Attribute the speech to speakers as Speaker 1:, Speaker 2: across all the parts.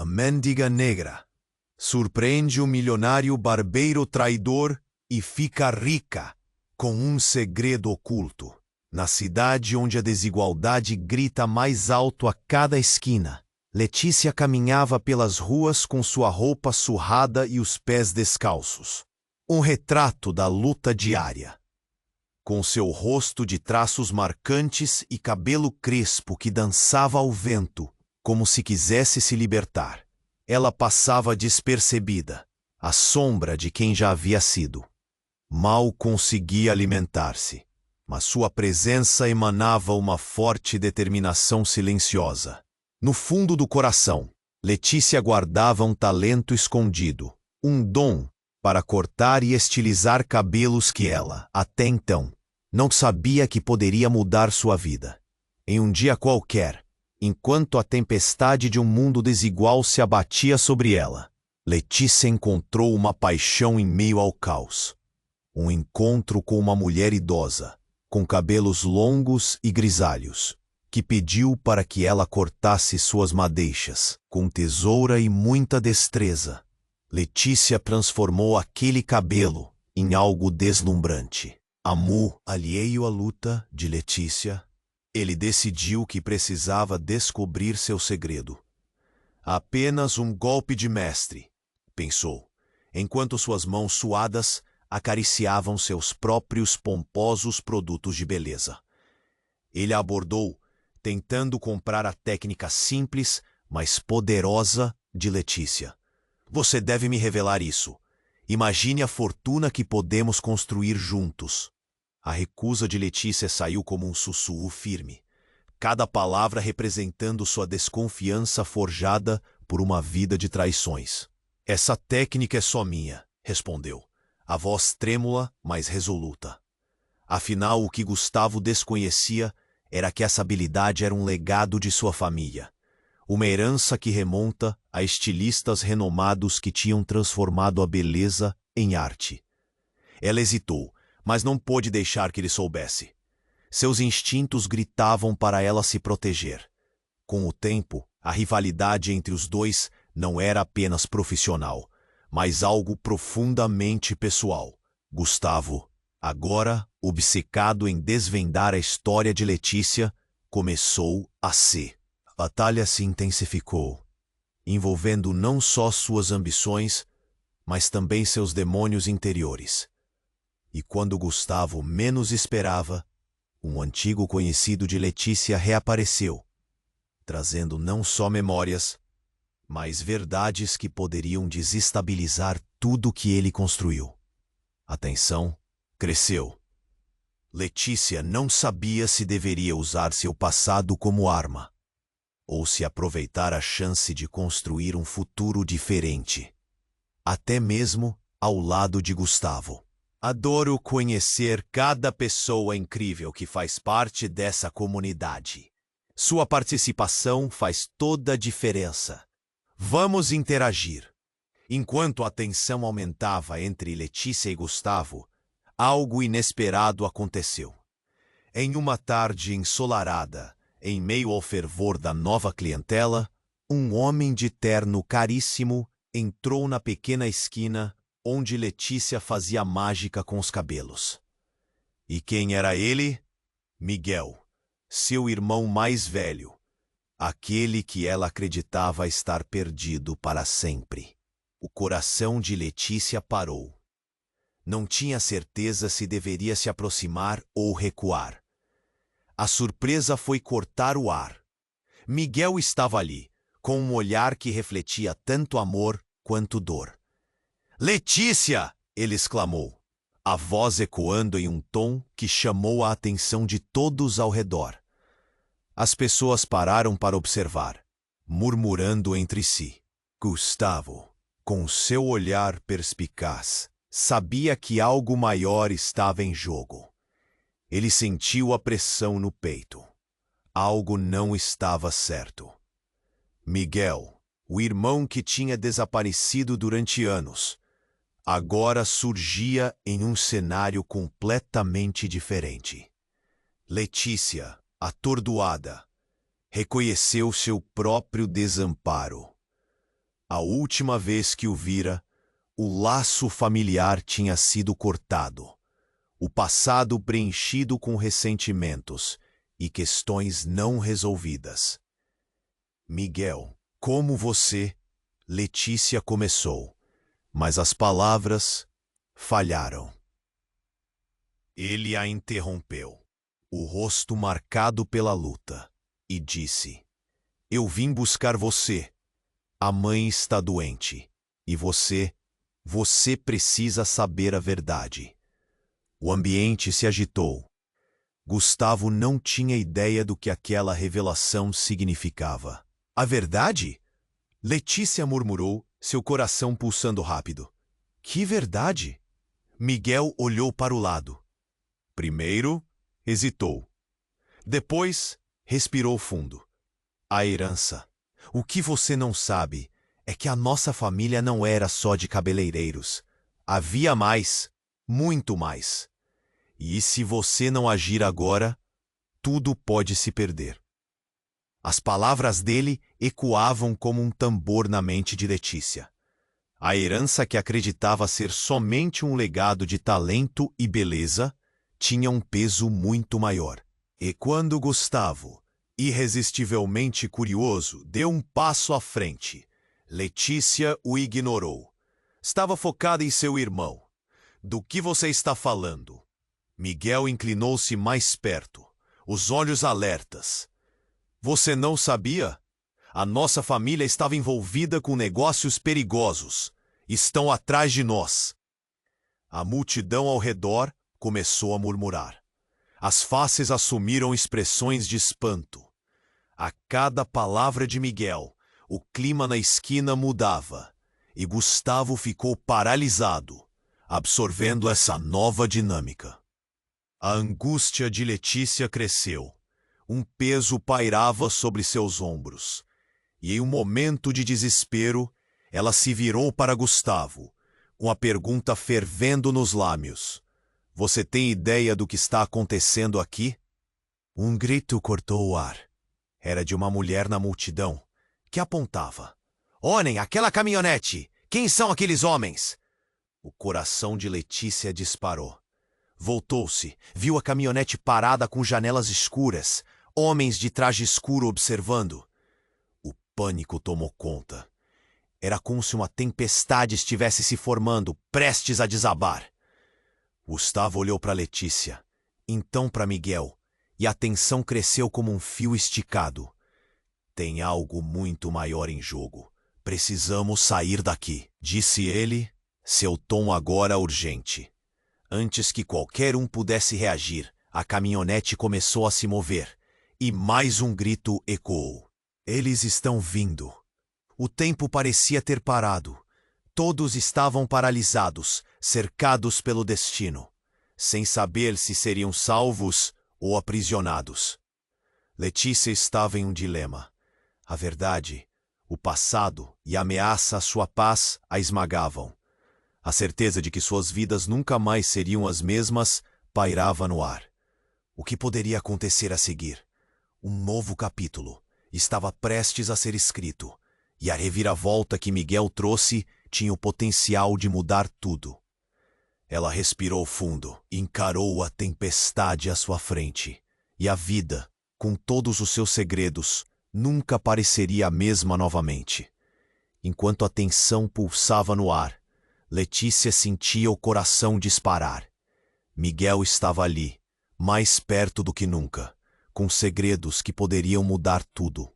Speaker 1: A mendiga negra surpreende o milionário barbeiro traidor e fica rica com um segredo oculto. Na cidade onde a desigualdade grita mais alto a cada esquina, Letícia caminhava pelas ruas com sua roupa surrada e os pés descalços. Um retrato da luta diária. Com seu rosto de traços marcantes e cabelo crespo que dançava ao vento, como se quisesse se libertar, ela passava despercebida, a sombra de quem já havia sido. Mal conseguia alimentar-se, mas sua presença emanava uma forte determinação silenciosa. No fundo do coração, Letícia guardava um talento escondido, um dom para cortar e estilizar cabelos que ela, até então, não sabia que poderia mudar sua vida. Em um dia qualquer, enquanto a tempestade de um mundo desigual se abatia sobre ela, Letícia encontrou uma paixão em meio ao caos. Um encontro com uma mulher idosa, com cabelos longos e grisalhos, que pediu para que ela cortasse suas madeixas, com tesoura e muita destreza. Letícia transformou aquele cabelo em algo deslumbrante. Amu, alheio à luta de Letícia, ele decidiu que precisava descobrir seu segredo. Apenas um golpe de mestre, pensou, enquanto suas mãos suadas acariciavam seus próprios pomposos produtos de beleza. Ele a abordou, tentando comprar a técnica simples, mas poderosa de Letícia. Você deve me revelar isso. Imagine a fortuna que podemos construir juntos. A recusa de Letícia saiu como um sussurro firme, cada palavra representando sua desconfiança forjada por uma vida de traições. Essa técnica é só minha, respondeu, a voz trêmula, mas resoluta. Afinal, o que Gustavo desconhecia era que essa habilidade era um legado de sua família. Uma herança que remonta a estilistas renomados que tinham transformado a beleza em arte. Ela hesitou, mas não pôde deixar que ele soubesse. Seus instintos gritavam para ela se proteger. Com o tempo, a rivalidade entre os dois não era apenas profissional, mas algo profundamente pessoal. Gustavo, agora obcecado em desvendar a história de Letícia, começou a se. A batalha se intensificou, envolvendo não só suas ambições, mas também seus demônios interiores. E quando Gustavo menos esperava, um antigo conhecido de Letícia reapareceu, trazendo não só memórias, mas verdades que poderiam desestabilizar tudo o que ele construiu. A tensão cresceu. Letícia não sabia se deveria usar seu passado como arma, ou se aproveitar a chance de construir um futuro diferente, até mesmo ao lado de Gustavo. Adoro conhecer cada pessoa incrível que faz parte dessa comunidade. Sua participação faz toda a diferença. Vamos interagir. Enquanto a tensão aumentava entre Letícia e Gustavo, algo inesperado aconteceu. Em uma tarde ensolarada, em meio ao fervor da nova clientela, um homem de terno caríssimo entrou na pequena esquina onde Letícia fazia mágica com os cabelos. E quem era ele? Miguel, seu irmão mais velho, aquele que ela acreditava estar perdido para sempre. O coração de Letícia parou. Não tinha certeza se deveria se aproximar ou recuar. A surpresa foi cortar o ar. Miguel estava ali, com um olhar que refletia tanto amor quanto dor. Letícia! Ele exclamou, a voz ecoando em um tom que chamou a atenção de todos ao redor. As pessoas pararam para observar, murmurando entre si. Gustavo, com seu olhar perspicaz, sabia que algo maior estava em jogo. Ele sentiu a pressão no peito. Algo não estava certo. Miguel, o irmão que tinha desaparecido durante anos, agora surgia em um cenário completamente diferente. Letícia, atordoada, reconheceu seu próprio desamparo. A última vez que o vira, o laço familiar tinha sido cortado, o passado preenchido com ressentimentos e questões não resolvidas. Miguel, como você, Letícia começou, mas as palavras falharam. Ele a interrompeu, o rosto marcado pela luta, e disse: Eu vim buscar você. A mãe está doente, e você precisa saber a verdade. O ambiente se agitou. Gustavo não tinha ideia do que aquela revelação significava. A verdade? Letícia murmurou, seu coração pulsando rápido. Que verdade? Miguel olhou para o lado. Primeiro, hesitou. Depois, respirou fundo. A herança. O que você não sabe é que a nossa família não era só de cabeleireiros. Havia mais, muito mais. E se você não agir agora, tudo pode se perder. As palavras dele ecoavam como um tambor na mente de Letícia. A herança que acreditava ser somente um legado de talento e beleza tinha um peso muito maior. E quando Gustavo, irresistivelmente curioso, deu um passo à frente, Letícia o ignorou. Estava focada em seu irmão. Do que você está falando? Miguel inclinou-se mais perto, os olhos alertas. Você não sabia? A nossa família estava envolvida com negócios perigosos. Estão atrás de nós. A multidão ao redor começou a murmurar. As faces assumiram expressões de espanto. A cada palavra de Miguel, o clima na esquina mudava, e Gustavo ficou paralisado, absorvendo essa nova dinâmica. A angústia de Letícia cresceu. Um peso pairava sobre seus ombros. E em um momento de desespero, ela se virou para Gustavo, com a pergunta fervendo nos lábios. Você tem ideia do que está acontecendo aqui? Um grito cortou o ar. Era de uma mulher na multidão, que apontava. Olhem, aquela caminhonete! Quem são aqueles homens? O coração de Letícia disparou. Voltou-se, viu a caminhonete parada com janelas escuras, homens de traje escuro observando. O pânico tomou conta. Era como se uma tempestade estivesse se formando, prestes a desabar. Gustavo olhou para Letícia, então para Miguel, e a tensão cresceu como um fio esticado. Tem algo muito maior em jogo. Precisamos sair daqui, disse ele, seu tom agora urgente. Antes que qualquer um pudesse reagir, a caminhonete começou a se mover, e mais um grito ecoou. Eles estão vindo. O tempo parecia ter parado. Todos estavam paralisados, cercados pelo destino, sem saber se seriam salvos ou aprisionados. Letícia estava em um dilema. A verdade, o passado e a ameaça à sua paz a esmagavam. A certeza de que suas vidas nunca mais seriam as mesmas pairava no ar. O que poderia acontecer a seguir? Um novo capítulo estava prestes a ser escrito, e a reviravolta que Miguel trouxe tinha o potencial de mudar tudo. Ela respirou fundo, encarou a tempestade à sua frente, e a vida, com todos os seus segredos, nunca pareceria a mesma novamente. Enquanto a tensão pulsava no ar, Letícia sentia o coração disparar. Miguel estava ali, mais perto do que nunca, com segredos que poderiam mudar tudo.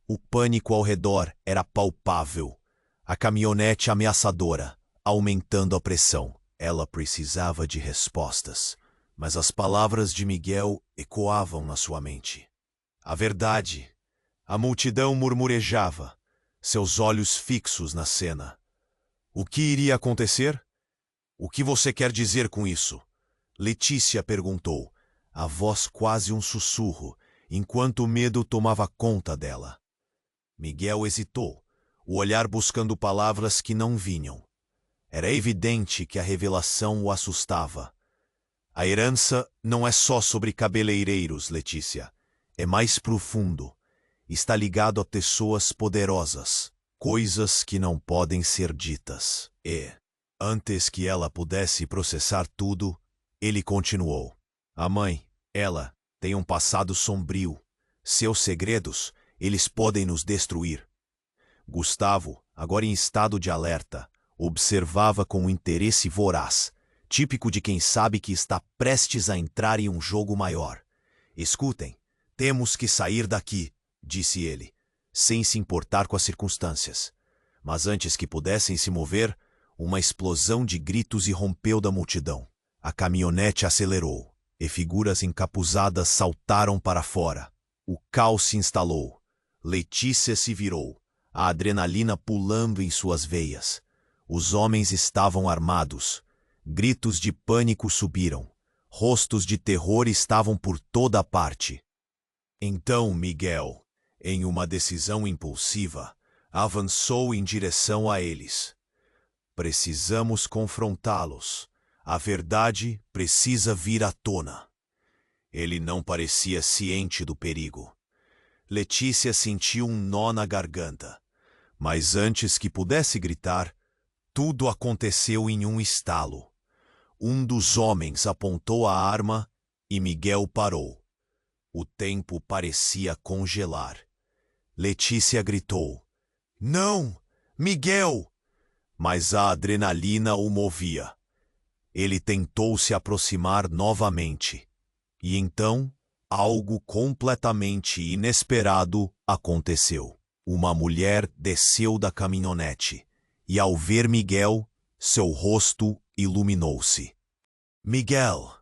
Speaker 1: O pânico ao redor era palpável. A caminhonete ameaçadora, aumentando a pressão. Ela precisava de respostas, mas as palavras de Miguel ecoavam na sua mente. A verdade. A multidão murmurejava, seus olhos fixos na cena. O que iria acontecer? O que você quer dizer com isso? Letícia perguntou, a voz quase um sussurro, enquanto o medo tomava conta dela. Miguel hesitou, o olhar buscando palavras que não vinham. Era evidente que a revelação o assustava. A herança não é só sobre cabeleireiros, Letícia. É mais profundo. Está ligado a pessoas poderosas. Coisas que não podem ser ditas. E, antes que ela pudesse processar tudo, ele continuou. A mãe, ela, tem um passado sombrio. Seus segredos, eles podem nos destruir. Gustavo, agora em estado de alerta, observava com um interesse voraz, típico de quem sabe que está prestes a entrar em um jogo maior. Escutem, temos que sair daqui, disse ele, sem se importar com as circunstâncias. Mas antes que pudessem se mover, uma explosão de gritos irrompeu da multidão. A caminhonete acelerou, e figuras encapuzadas saltaram para fora. O caos se instalou. Letícia se virou, a adrenalina pulando em suas veias. Os homens estavam armados. Gritos de pânico subiram. Rostos de terror estavam por toda parte. Então Miguel, em uma decisão impulsiva, avançou em direção a eles. Precisamos confrontá-los. A verdade precisa vir à tona. Ele não parecia ciente do perigo. Letícia sentiu um nó na garganta. Mas antes que pudesse gritar, tudo aconteceu em um estalo. Um dos homens apontou a arma e Miguel parou. O tempo parecia congelar. Letícia gritou: "Não, Miguel!" Mas a adrenalina o movia. Ele tentou se aproximar novamente. E então, algo completamente inesperado aconteceu. Uma mulher desceu da caminhonete, e ao ver Miguel, seu rosto iluminou-se. "Miguel!"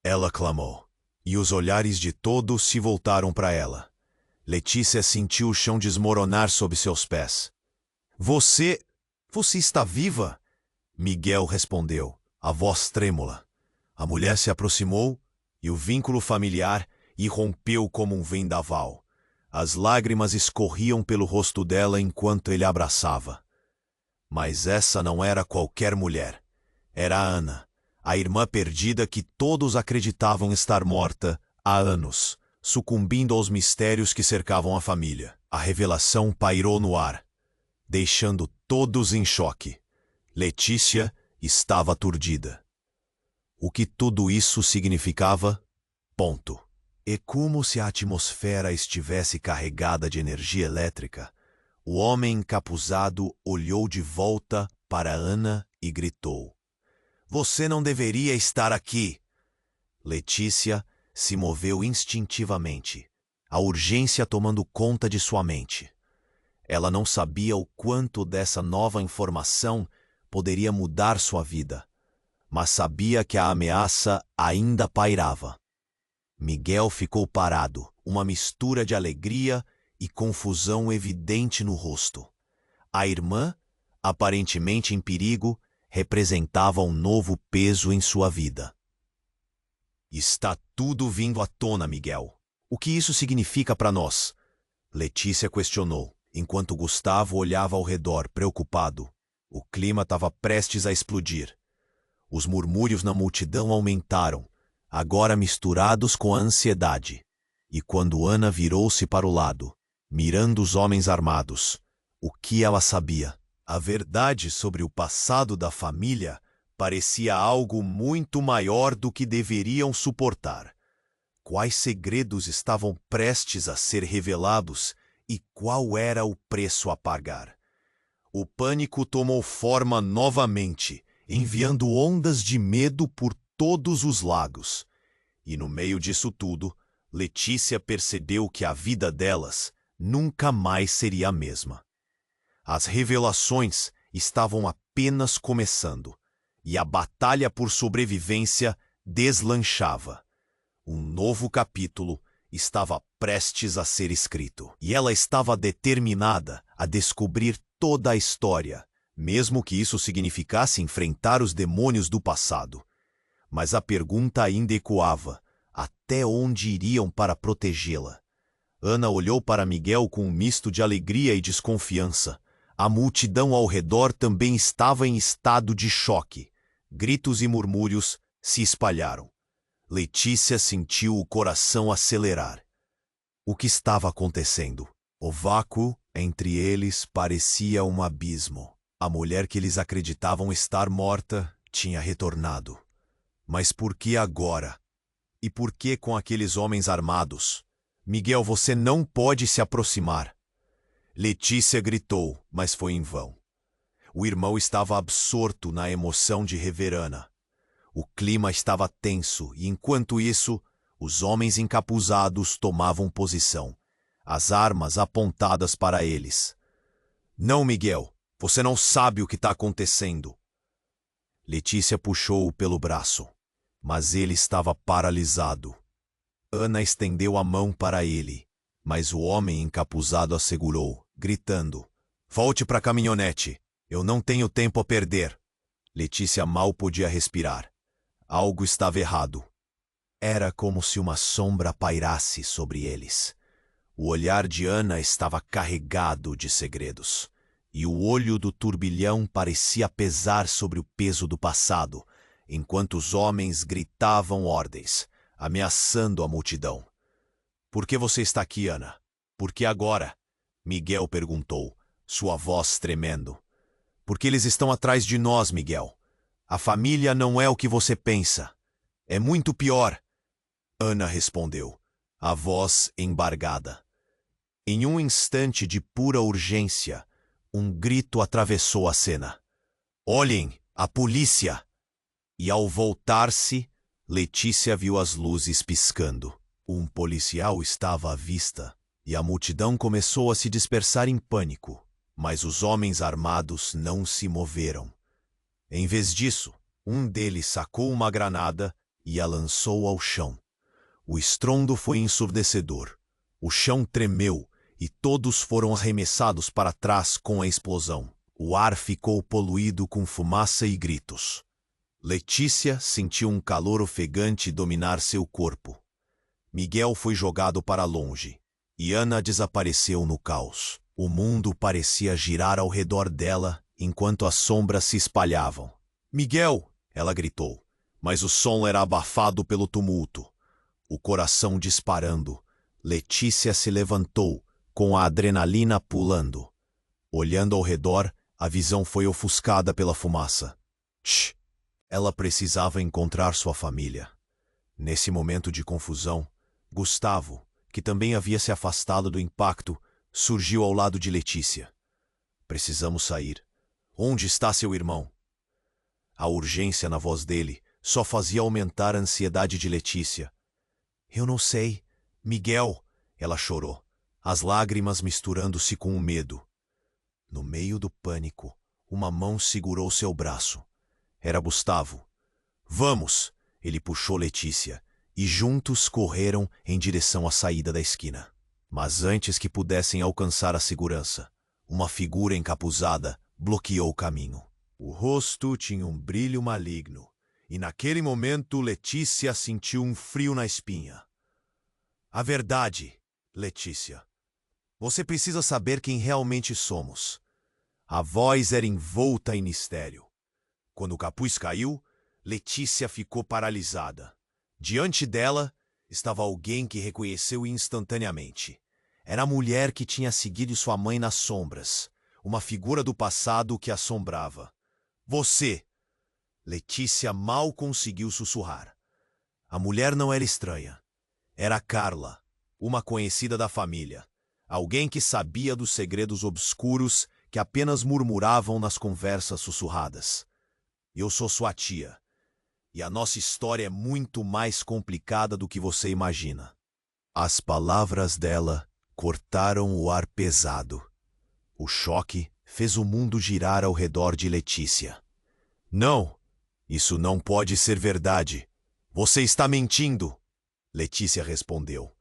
Speaker 1: ela clamou, e os olhares de todos se voltaram para ela. Letícia sentiu o chão desmoronar sob seus pés. Você está viva?" Miguel respondeu, a voz trêmula. A mulher se aproximou e o vínculo familiar irrompeu como um vendaval. As lágrimas escorriam pelo rosto dela enquanto ele a abraçava. Mas essa não era qualquer mulher. Era Ana, a irmã perdida que todos acreditavam estar morta há anos, sucumbindo aos mistérios que cercavam a família. A revelação pairou no ar, deixando todos em choque. Letícia estava aturdida. O que tudo isso significava? Ponto. E como se a atmosfera estivesse carregada de energia elétrica, o homem encapuzado olhou de volta para Ana e gritou: "Você não deveria estar aqui!" Letícia se moveu instintivamente, a urgência tomando conta de sua mente. Ela não sabia o quanto dessa nova informação poderia mudar sua vida, mas sabia que a ameaça ainda pairava. Miguel ficou parado, uma mistura de alegria e confusão evidente no rosto. A irmã, aparentemente em perigo, representava um novo peso em sua vida. "Está tudo vindo à tona, Miguel. O que isso significa para nós?" Letícia questionou, enquanto Gustavo olhava ao redor, preocupado. O clima estava prestes a explodir. Os murmúrios na multidão aumentaram, agora misturados com a ansiedade. E quando Ana virou-se para o lado, mirando os homens armados, o que ela sabia? A verdade sobre o passado da família parecia algo muito maior do que deveriam suportar. Quais segredos estavam prestes a ser revelados e qual era o preço a pagar? O pânico tomou forma novamente, enviando ondas de medo por todos os lados. E no meio disso tudo, Letícia percebeu que a vida delas nunca mais seria a mesma. As revelações estavam apenas começando, e a batalha por sobrevivência deslanchava. Um novo capítulo estava prestes a ser escrito, e ela estava determinada a descobrir toda a história, mesmo que isso significasse enfrentar os demônios do passado. Mas a pergunta ainda ecoava: até onde iriam para protegê-la? Ana olhou para Miguel com um misto de alegria e desconfiança. A multidão ao redor também estava em estado de choque. Gritos e murmúrios se espalharam. Letícia sentiu o coração acelerar. O que estava acontecendo? O vácuo Entre eles parecia um abismo. A mulher que eles acreditavam estar morta tinha retornado. Mas por que agora? E por que com aqueles homens armados? Miguel, você não pode se aproximar. Letícia gritou, mas foi em vão. O irmão estava absorto na emoção de rever Ana. O clima estava tenso e, enquanto isso, os homens encapuzados tomavam posição, as armas apontadas para eles. Não, Miguel, você não sabe o que está acontecendo. Letícia puxou-o pelo braço, mas ele estava paralisado. Ana estendeu a mão para ele, mas o homem encapuzado a segurou, gritando: Volte para a caminhonete, eu não tenho tempo a perder. Letícia mal podia respirar. Algo estava errado. Era como se uma sombra pairasse sobre eles. O olhar de Ana estava carregado de segredos, e o olho do turbilhão parecia pesar sobre o peso do passado, enquanto os homens gritavam ordens, ameaçando a multidão. Por que você está aqui, Ana? Por que agora? Miguel perguntou, sua voz tremendo. Porque eles estão atrás de nós, Miguel. A família não é o que você pensa. É muito pior. Ana respondeu, a voz embargada. Em um instante de pura urgência, um grito atravessou a cena. Olhem, a polícia! E ao voltar-se, Letícia viu as luzes piscando. Um policial estava à vista, e a multidão começou a se dispersar em pânico, mas os homens armados não se moveram. Em vez disso, um deles sacou uma granada e a lançou ao chão. O estrondo foi ensurdecedor. O chão tremeu e todos foram arremessados para trás com a explosão. O ar ficou poluído com fumaça e gritos. Letícia sentiu um calor ofegante dominar seu corpo. Miguel foi jogado para longe e Ana desapareceu no caos. O mundo parecia girar ao redor dela enquanto as sombras se espalhavam. Miguel! Ela gritou, mas o som era abafado pelo tumulto. O coração disparando, Letícia se levantou, com a adrenalina pulando. Olhando ao redor, a visão foi ofuscada pela fumaça. Shh! Ela precisava encontrar sua família. Nesse momento de confusão, Gustavo, que também havia se afastado do impacto, surgiu ao lado de Letícia. Precisamos sair. Onde está seu irmão? A urgência na voz dele só fazia aumentar a ansiedade de Letícia. Eu não sei. Miguel, ela chorou, as lágrimas misturando-se com o medo. No meio do pânico, uma mão segurou seu braço. Era Gustavo. Vamos! Ele puxou Letícia, e juntos correram em direção à saída da esquina. Mas antes que pudessem alcançar a segurança, uma figura encapuzada bloqueou o caminho. O rosto tinha um brilho maligno, e naquele momento Letícia sentiu um frio na espinha. A verdade, Letícia. Você precisa saber quem realmente somos. A voz era envolta em mistério. Quando o capuz caiu, Letícia ficou paralisada. Diante dela estava alguém que reconheceu instantaneamente. Era a mulher que tinha seguido sua mãe nas sombras, uma figura do passado que assombrava. Você! Letícia mal conseguiu sussurrar. A mulher não era estranha. Era Carla, uma conhecida da família. Alguém que sabia dos segredos obscuros que apenas murmuravam nas conversas sussurradas. Eu sou sua tia. E a nossa história é muito mais complicada do que você imagina. As palavras dela cortaram o ar pesado. O choque fez o mundo girar ao redor de Letícia. Não, isso não pode ser verdade. Você está mentindo, Letícia respondeu.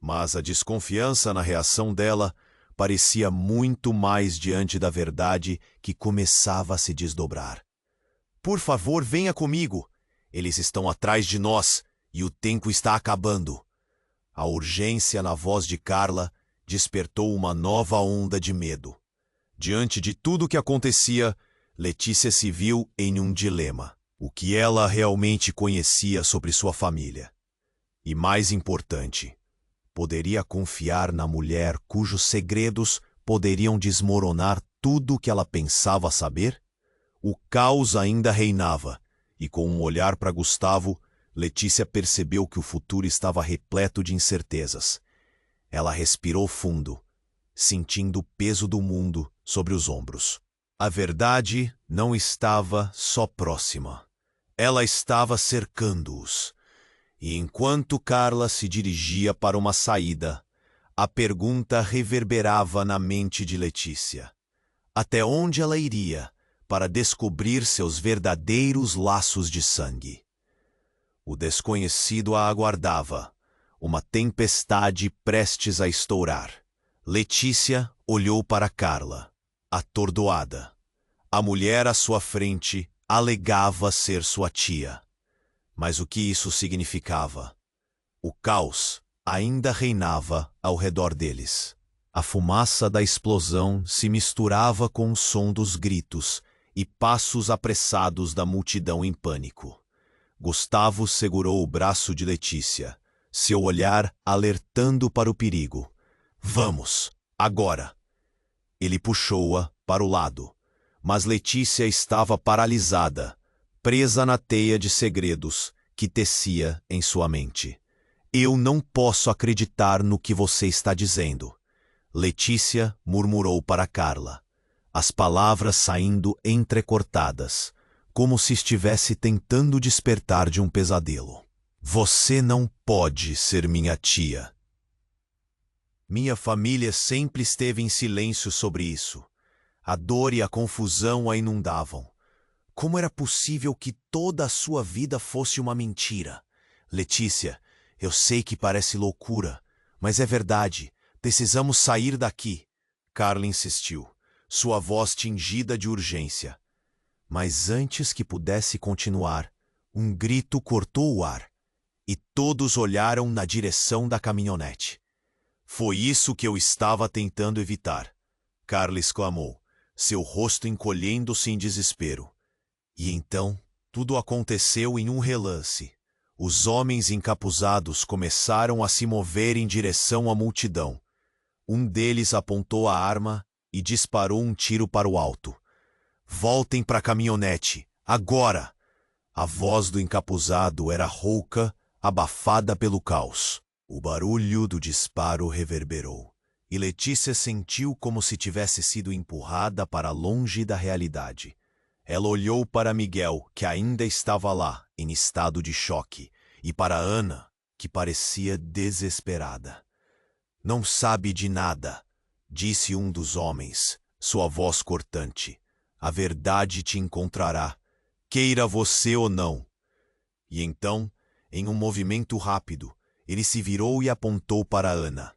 Speaker 1: Mas a desconfiança na reação dela parecia muito mais diante da verdade que começava a se desdobrar. Por favor, venha comigo. Eles estão atrás de nós e o tempo está acabando. A urgência na voz de Carla despertou uma nova onda de medo. Diante de tudo o que acontecia, Letícia se viu em um dilema. O que ela realmente conhecia sobre sua família? E mais importante, poderia confiar na mulher cujos segredos poderiam desmoronar tudo o que ela pensava saber? O caos ainda reinava, e com um olhar para Gustavo, Letícia percebeu que o futuro estava repleto de incertezas. Ela respirou fundo, sentindo o peso do mundo sobre os ombros. A verdade não estava só próxima. Ela estava cercando-os. E enquanto Carla se dirigia para uma saída, a pergunta reverberava na mente de Letícia. Até onde ela iria para descobrir seus verdadeiros laços de sangue? O desconhecido a aguardava, uma tempestade prestes a estourar. Letícia olhou para Carla, atordoada. A mulher à sua frente alegava ser sua tia. Mas o que isso significava? O caos ainda reinava ao redor deles. A fumaça da explosão se misturava com o som dos gritos e passos apressados da multidão em pânico. Gustavo segurou o braço de Letícia, seu olhar alertando para o perigo. Vamos, agora! Ele puxou-a para o lado, mas Letícia estava paralisada, presa na teia de segredos que tecia em sua mente. Eu não posso acreditar no que você está dizendo. Letícia murmurou para Carla, as palavras saindo entrecortadas, como se estivesse tentando despertar de um pesadelo. Você não pode ser minha tia. Minha família sempre esteve em silêncio sobre isso. A dor e a confusão a inundavam. Como era possível que toda a sua vida fosse uma mentira? Letícia, eu sei que parece loucura, mas é verdade. Precisamos sair daqui. Carla insistiu, sua voz tingida de urgência. Mas antes que pudesse continuar, um grito cortou o ar, e todos olharam na direção da caminhonete. Foi isso que eu estava tentando evitar, Carla exclamou, seu rosto encolhendo-se em desespero. E então, tudo aconteceu em um relance. Os homens encapuzados começaram a se mover em direção à multidão. Um deles apontou a arma e disparou um tiro para o alto. Voltem para a caminhonete, agora! A voz do encapuzado era rouca, abafada pelo caos. O barulho do disparo reverberou, e Letícia sentiu como se tivesse sido empurrada para longe da realidade. Ela olhou para Miguel, que ainda estava lá, em estado de choque, e para Ana, que parecia desesperada. Não sabe de nada, disse um dos homens, sua voz cortante. A verdade te encontrará, queira você ou não. E então, em um movimento rápido, ele se virou e apontou para Ana.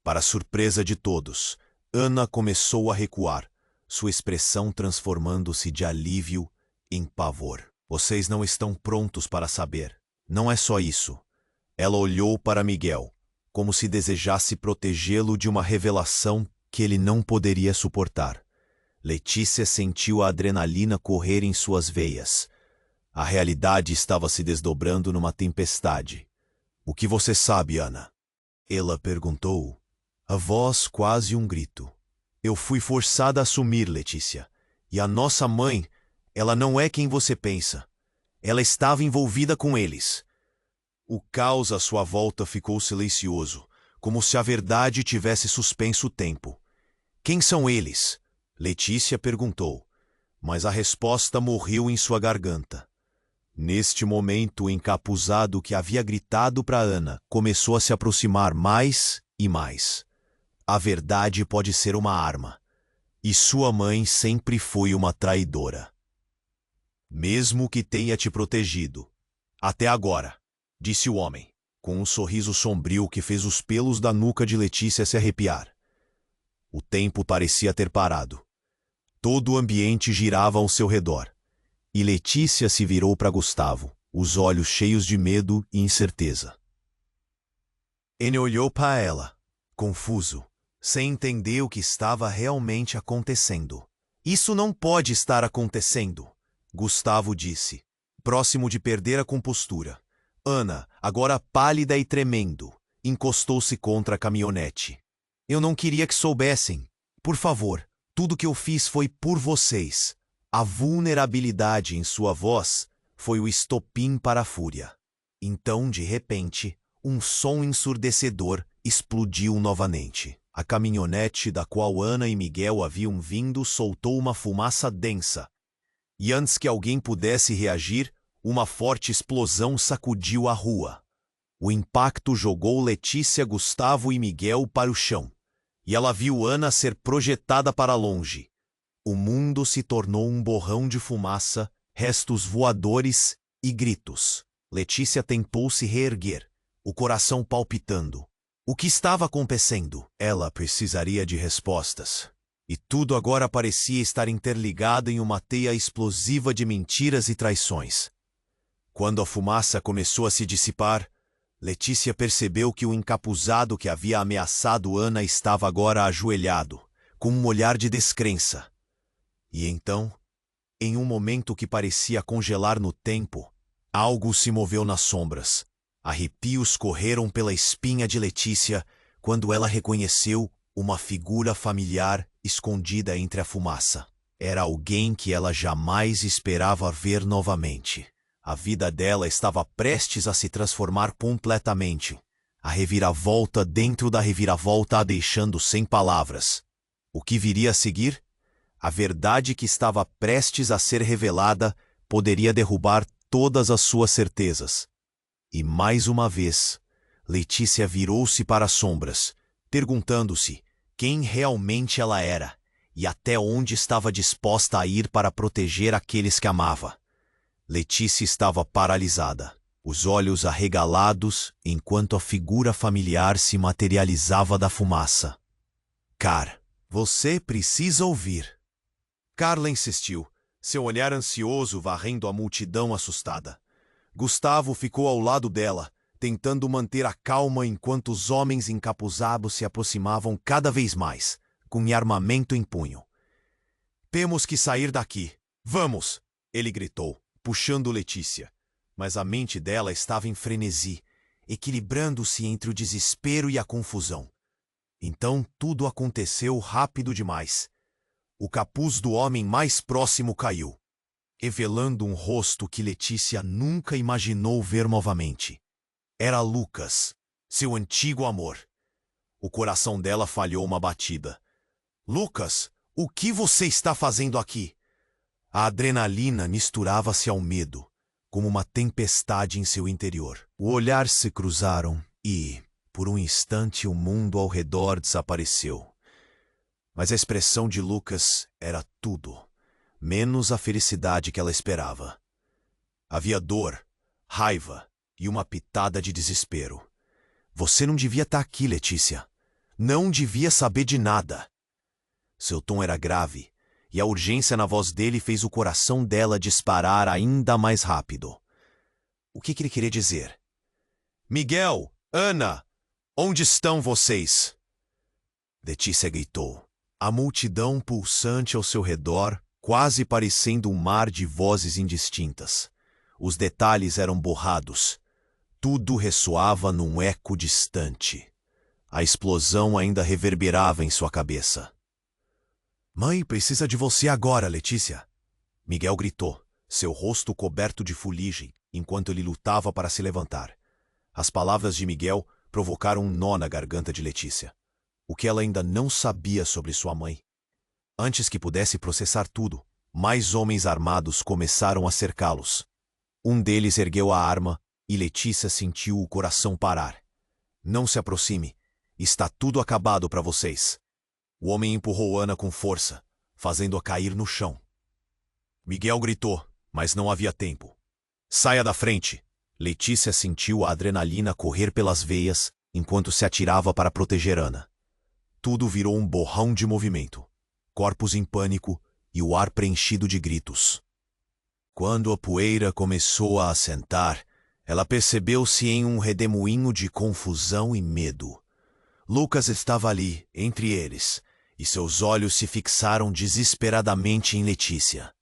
Speaker 1: Para surpresa de todos, Ana começou a recuar, sua expressão transformando-se de alívio em pavor. Vocês não estão prontos para saber. Não é só isso. Ela olhou para Miguel, como se desejasse protegê-lo de uma revelação que ele não poderia suportar. Letícia sentiu a adrenalina correr em suas veias. A realidade estava se desdobrando numa tempestade. O que você sabe, Ana? Ela perguntou, a voz quase um grito. Eu fui forçada a assumir, Letícia. E a nossa mãe, ela não é quem você pensa. Ela estava envolvida com eles. O caos à sua volta ficou silencioso, como se a verdade tivesse suspenso o tempo. Quem são eles? Letícia perguntou, mas a resposta morreu em sua garganta. Neste momento, o encapuzado que havia gritado para Ana começou a se aproximar mais e mais. A verdade pode ser uma arma, e sua mãe sempre foi uma traidora. Mesmo que tenha te protegido. Até agora, disse o homem, com um sorriso sombrio que fez os pelos da nuca de Letícia se arrepiar. O tempo parecia ter parado. Todo o ambiente girava ao seu redor. E Letícia se virou para Gustavo, os olhos cheios de medo e incerteza. Ele olhou para ela, confuso, sem entender o que estava realmente acontecendo. Isso não pode estar acontecendo, Gustavo disse, próximo de perder a compostura. Ana, agora pálida e tremendo, encostou-se contra a caminhonete. Eu não queria que soubessem. Por favor, tudo que eu fiz foi por vocês. A vulnerabilidade em sua voz foi o estopim para a fúria. Então, de repente, um som ensurdecedor explodiu novamente. A caminhonete da qual Ana e Miguel haviam vindo soltou uma fumaça densa. E antes que alguém pudesse reagir, uma forte explosão sacudiu a rua. O impacto jogou Letícia, Gustavo e Miguel para o chão. E ela viu Ana ser projetada para longe. O mundo se tornou um borrão de fumaça, restos voadores e gritos. Letícia tentou se reerguer, o coração palpitando. O que estava acontecendo? Ela precisaria de respostas. E tudo agora parecia estar interligado em uma teia explosiva de mentiras e traições. Quando a fumaça começou a se dissipar, Letícia percebeu que o encapuzado que havia ameaçado Ana estava agora ajoelhado, com um olhar de descrença. E então, em um momento que parecia congelar no tempo, algo se moveu nas sombras. Arrepios correram pela espinha de Letícia quando ela reconheceu uma figura familiar escondida entre a fumaça. Era alguém que ela jamais esperava ver novamente. A vida dela estava prestes a se transformar completamente. A reviravolta dentro da reviravolta a deixando sem palavras. O que viria a seguir? A verdade que estava prestes a ser revelada poderia derrubar todas as suas certezas. E mais uma vez, Letícia virou-se para as sombras, perguntando-se quem realmente ela era e até onde estava disposta a ir para proteger aqueles que amava. Letícia estava paralisada, os olhos arregalados enquanto a figura familiar se materializava da fumaça. Car, você precisa ouvir. Carla insistiu, seu olhar ansioso varrendo a multidão assustada. Gustavo ficou ao lado dela, tentando manter a calma enquanto os homens encapuzados se aproximavam cada vez mais, com armamento em punho. Temos que sair daqui. Vamos! Ele gritou, puxando Letícia. Mas a mente dela estava em frenesi, equilibrando-se entre o desespero e a confusão. Então tudo aconteceu rápido demais. O capuz do homem mais próximo caiu, revelando um rosto que Letícia nunca imaginou ver novamente. Era Lucas, seu antigo amor. O coração dela falhou uma batida. Lucas, o que você está fazendo aqui? A adrenalina misturava-se ao medo, como uma tempestade em seu interior. O olhar se cruzaram e, por um instante, o mundo ao redor desapareceu. Mas a expressão de Lucas era tudo, menos a felicidade que ela esperava. Havia dor, raiva e uma pitada de desespero. Você não devia estar aqui, Letícia. Não devia saber de nada. Seu tom era grave, e a urgência na voz dele fez o coração dela disparar ainda mais rápido. O que ele queria dizer? Miguel, Ana, onde estão vocês? Letícia gritou. A multidão pulsante ao seu redor, quase parecendo um mar de vozes indistintas. Os detalhes eram borrados. Tudo ressoava num eco distante. A explosão ainda reverberava em sua cabeça. Mãe precisa de você agora, Letícia. Miguel gritou, seu rosto coberto de fuligem, enquanto ele lutava para se levantar. As palavras de Miguel provocaram um nó na garganta de Letícia. O que ela ainda não sabia sobre sua mãe. Antes que pudesse processar tudo, mais homens armados começaram a cercá-los. Um deles ergueu a arma e Letícia sentiu o coração parar. Não se aproxime. Está tudo acabado para vocês. O homem empurrou Ana com força, fazendo-a cair no chão. Miguel gritou, mas não havia tempo. Saia da frente! Letícia sentiu a adrenalina correr pelas veias enquanto se atirava para proteger Ana. Tudo virou um borrão de movimento, corpos em pânico e o ar preenchido de gritos. Quando a poeira começou a assentar, ela percebeu-se em um redemoinho de confusão e medo. Lucas estava ali, entre eles, e seus olhos se fixaram desesperadamente em Letícia.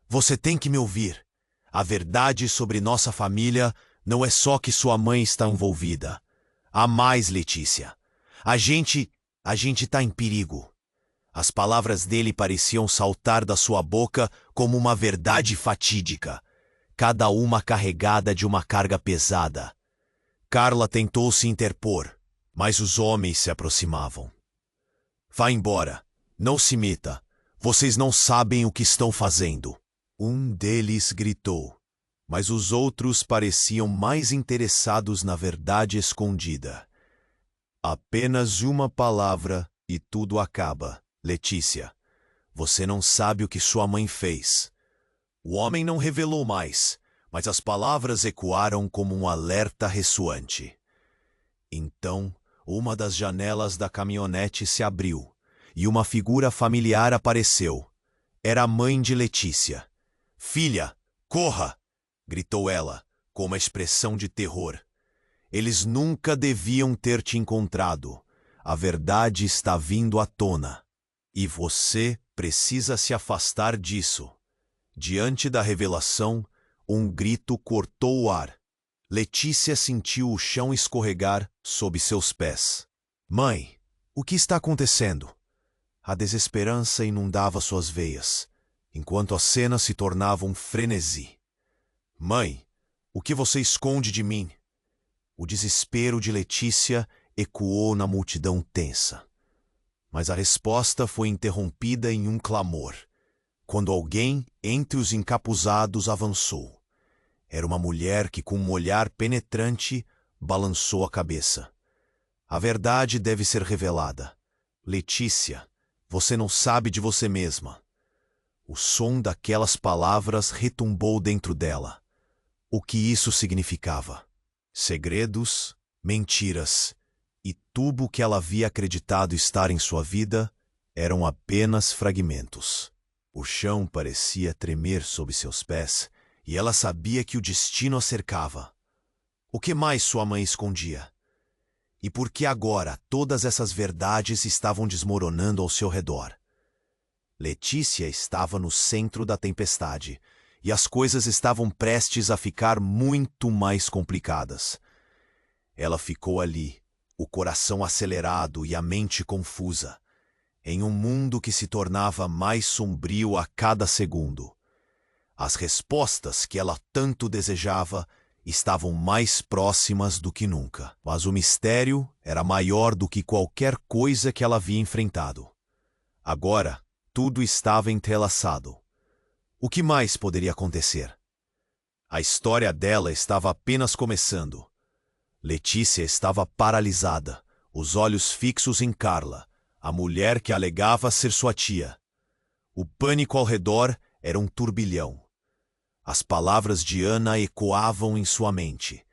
Speaker 1: Você tem que me ouvir. A verdade sobre nossa família não é só que sua mãe está envolvida. Há mais, Letícia. A gente está em perigo. As palavras dele pareciam saltar da sua boca como uma verdade fatídica, cada uma carregada de uma carga pesada. Carla tentou se interpor, mas os homens se aproximavam. Vá embora, não se meta, vocês não sabem o que estão fazendo. Um deles gritou, mas os outros pareciam mais interessados na verdade escondida. Apenas uma palavra e tudo acaba. Letícia, você não sabe o que sua mãe fez. O homem não revelou mais, mas as palavras ecoaram como um alerta ressoante. Então, uma das janelas da caminhonete se abriu e uma figura familiar apareceu. Era a mãe de Letícia. Filha, corra! Gritou ela, com uma expressão de terror. Eles nunca deviam ter te encontrado. A verdade está vindo à tona. E você precisa se afastar disso. Diante da revelação, um grito cortou o ar. Letícia sentiu o chão escorregar sob seus pés. Mãe, o que está acontecendo? A desesperança inundava suas veias, enquanto a cena se tornava um frenesi. Mãe, o que você esconde de mim? O desespero de Letícia ecoou na multidão tensa. Mas a resposta foi interrompida em um clamor, quando alguém entre os encapuzados avançou. Era uma mulher que, com um olhar penetrante, balançou a cabeça. A verdade deve ser revelada. Letícia, você não sabe de você mesma. O som daquelas palavras retumbou dentro dela. O que isso significava? Segredos, mentiras e tudo o que ela havia acreditado estar em sua vida eram apenas fragmentos. O chão parecia tremer sob seus pés e ela sabia que o destino a cercava. O que mais sua mãe escondia? E por que agora todas essas verdades estavam desmoronando ao seu redor? Letícia estava no centro da tempestade e as coisas estavam prestes a ficar muito mais complicadas. Ela ficou ali, o coração acelerado e a mente confusa, em um mundo que se tornava mais sombrio a cada segundo. As respostas que ela tanto desejava estavam mais próximas do que nunca, mas o mistério era maior do que qualquer coisa que ela havia enfrentado. Agora, tudo estava entrelaçado. O que mais poderia acontecer? A história dela estava apenas começando. Letícia estava paralisada, os olhos fixos em Carla, a mulher que alegava ser sua tia. O pânico ao redor era um turbilhão. As palavras de Ana ecoavam em sua mente,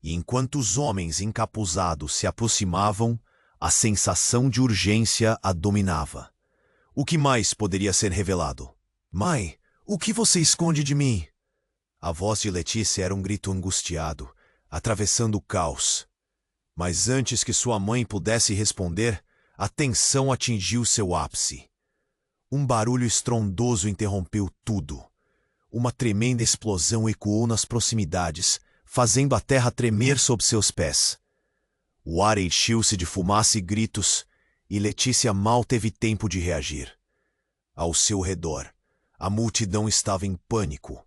Speaker 1: e enquanto os homens encapuzados se aproximavam, a sensação de urgência a dominava. O que mais poderia ser revelado? Mãe, o que você esconde de mim? A voz de Letícia era um grito angustiado, atravessando o caos. Mas antes que sua mãe pudesse responder, a tensão atingiu seu ápice. Um barulho estrondoso interrompeu tudo. Uma tremenda explosão ecoou nas proximidades, fazendo a terra tremer sob seus pés. O ar encheu-se de fumaça e gritos, e Letícia mal teve tempo de reagir. Ao seu redor, a multidão estava em pânico,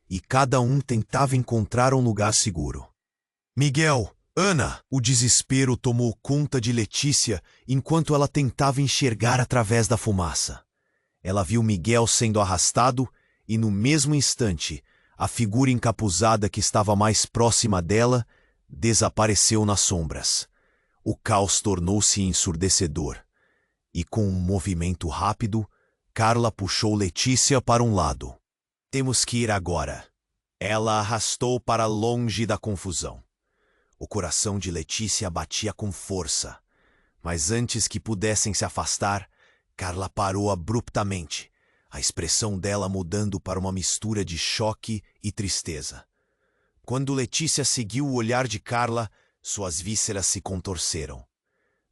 Speaker 1: e cada um tentava encontrar um lugar seguro. Miguel, Ana! O desespero tomou conta de Letícia enquanto ela tentava enxergar através da fumaça. Ela viu Miguel sendo arrastado e, no mesmo instante, a figura encapuzada que estava mais próxima dela desapareceu nas sombras. O caos tornou-se ensurdecedor. E, com um movimento rápido, Carla puxou Letícia para um lado. Temos que ir agora. Ela a arrastou para longe da confusão. O coração de Letícia batia com força, mas antes que pudessem se afastar, Carla parou abruptamente, a expressão dela mudando para uma mistura de choque e tristeza. Quando Letícia seguiu o olhar de Carla, suas vísceras se contorceram.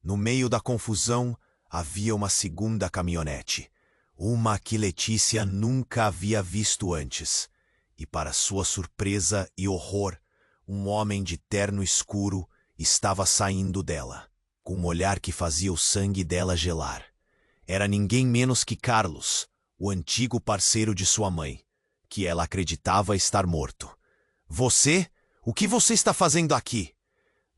Speaker 1: No meio da confusão, havia uma segunda caminhonete, uma que Letícia nunca havia visto antes, e para sua surpresa e horror, um homem de terno escuro estava saindo dela, com um olhar que fazia o sangue dela gelar. Era ninguém menos que Carlos, o antigo parceiro de sua mãe, que ela acreditava estar morto. Você? O que você está fazendo aqui?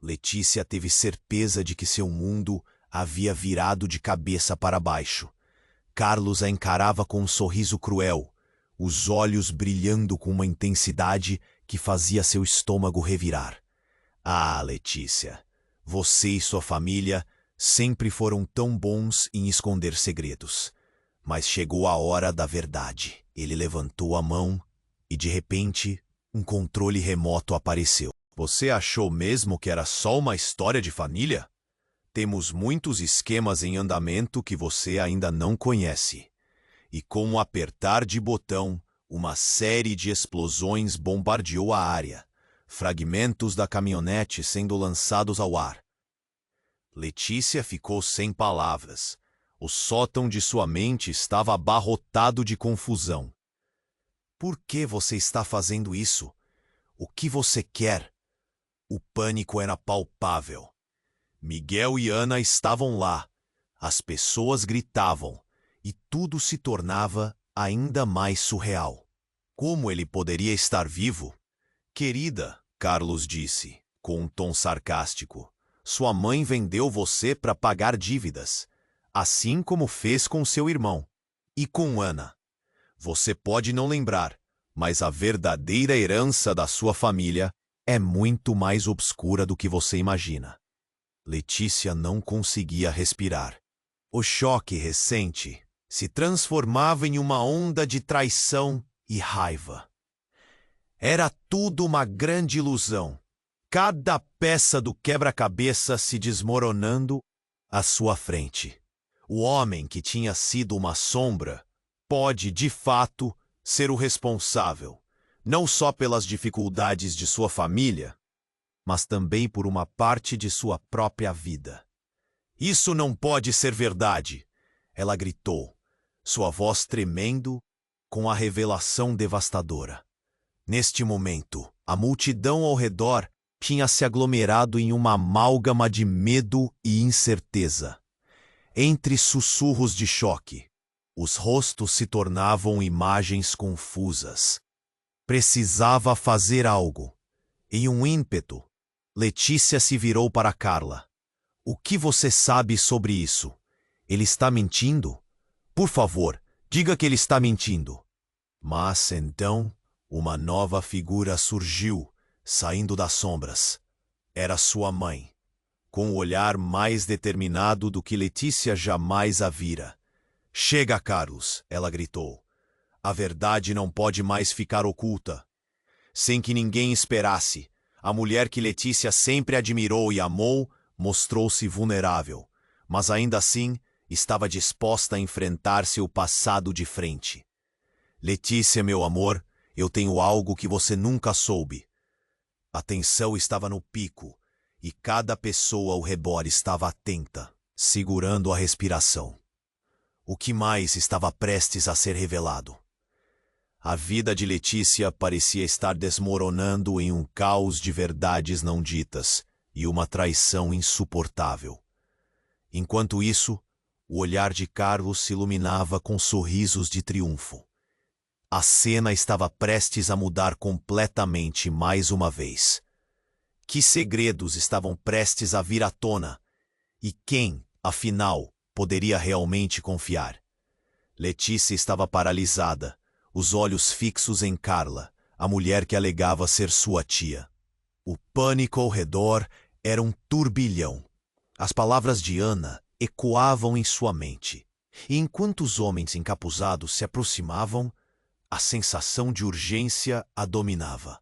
Speaker 1: Letícia teve certeza de que seu mundo havia virado de cabeça para baixo. Carlos a encarava com um sorriso cruel, os olhos brilhando com uma intensidade que fazia seu estômago revirar. Ah, Letícia, você e sua família sempre foram tão bons em esconder segredos. Mas chegou a hora da verdade. Ele levantou a mão e, de repente, um controle remoto apareceu. Você achou mesmo que era só uma história de família? Temos muitos esquemas em andamento que você ainda não conhece. E com um apertar de botão, uma série de explosões bombardeou a área, fragmentos da caminhonete sendo lançados ao ar. Letícia ficou sem palavras. O sótão de sua mente estava abarrotado de confusão. Por que você está fazendo isso? O que você quer? O pânico era palpável. Miguel e Ana estavam lá. As pessoas gritavam e tudo se tornava ainda mais surreal. Como ele poderia estar vivo? Querida, Carlos disse, com um tom sarcástico, sua mãe vendeu você para pagar dívidas, assim como fez com seu irmão. E com Ana. Você pode não lembrar, mas a verdadeira herança da sua família é muito mais obscura do que você imagina. Letícia não conseguia respirar. O choque recente se transformava em uma onda de traição e raiva. Era tudo uma grande ilusão. Cada peça do quebra-cabeça se desmoronando à sua frente. O homem que tinha sido uma sombra pode, de fato, ser o responsável, não só pelas dificuldades de sua família, mas também por uma parte de sua própria vida. Isso não pode ser verdade, ela gritou, sua voz tremendo com a revelação devastadora. Neste momento, a multidão ao redor tinha se aglomerado em uma amálgama de medo e incerteza. Entre sussurros de choque, os rostos se tornavam imagens confusas. Precisava fazer algo. Em um ímpeto, Letícia se virou para Carla. O que você sabe sobre isso? Ele está mentindo? Por favor, diga que ele está mentindo. Mas então, uma nova figura surgiu, saindo das sombras. Era sua mãe, com o olhar mais determinado do que Letícia jamais a vira. Chega, Carlos, ela gritou. A verdade não pode mais ficar oculta. Sem que ninguém esperasse, a mulher que Letícia sempre admirou e amou mostrou-se vulnerável, mas ainda assim estava disposta a enfrentar seu passado de frente. Letícia, meu amor, eu tenho algo que você nunca soube. A tensão estava no pico e cada pessoa ao redor estava atenta, segurando a respiração. O que mais estava prestes a ser revelado? A vida de Letícia parecia estar desmoronando em um caos de verdades não ditas e uma traição insuportável. Enquanto isso, o olhar de Carlos se iluminava com sorrisos de triunfo. A cena estava prestes a mudar completamente mais uma vez. Que segredos estavam prestes a vir à tona? E quem, afinal, poderia realmente confiar? Letícia estava paralisada, os olhos fixos em Carla, a mulher que alegava ser sua tia. O pânico ao redor era um turbilhão. As palavras de Ana ecoavam em sua mente. E enquanto os homens encapuzados se aproximavam, a sensação de urgência a dominava.